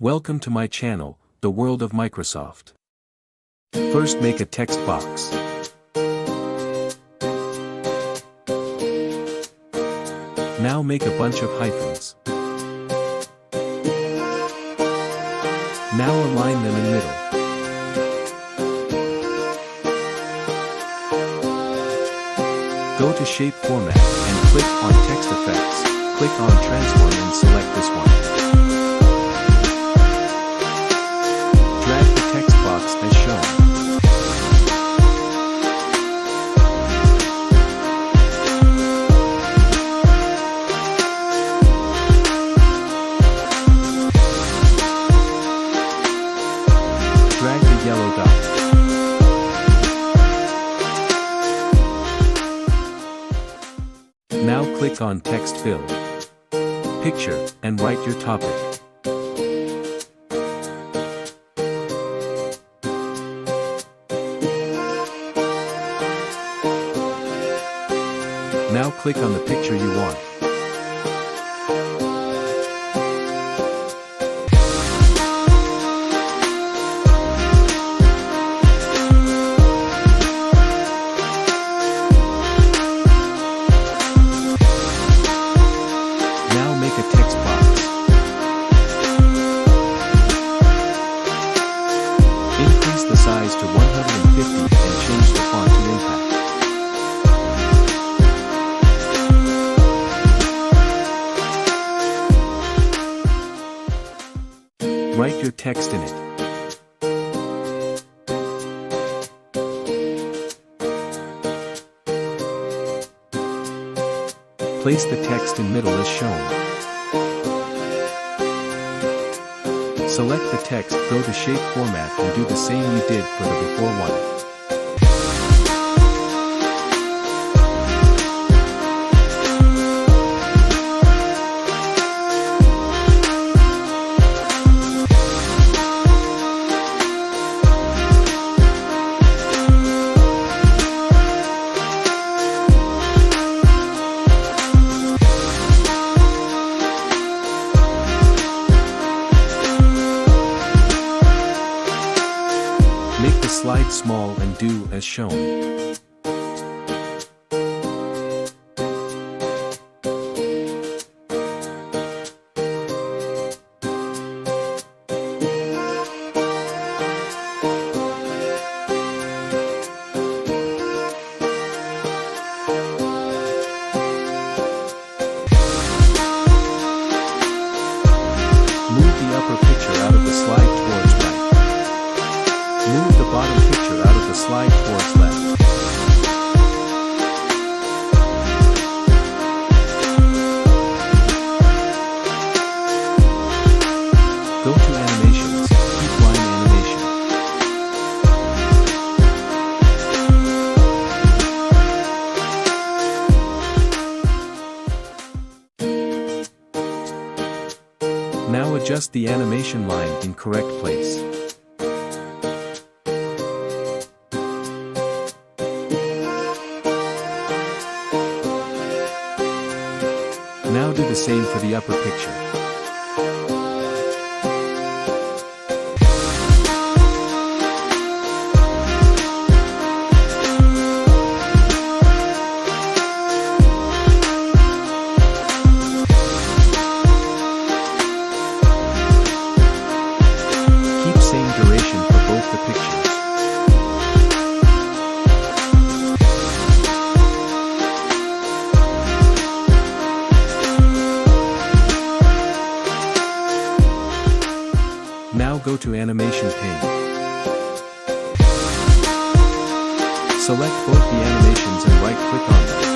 Welcome to my channel, the World of Microsoft. First, make a text box. Now make a bunch of hyphens. Now align them in middle. Go to Shape Format and click on Text Effects. Click on Transform and select this one. Drag the text box as shown. Drag the yellow dot. Now click on Text Fill, Picture, and write your topic. Now click on the picture you want. Now make a text box. Increase the size to 150 and change the font to Impact. Write your text in it. Place the text in middle as shown. Select the text, go to Shape Format and do the same you did for the before one. Make the slide small and do as shown. Move the upper picture out of the slide towards right. Move the bottom picture out of the slide towards left. Go to Animations, keep line animation. Now adjust the animation line in correct place. Now do the same for the upper picture. Keep same duration for both the pictures. Now go to Animation pane. Select both the animations and right-click on them.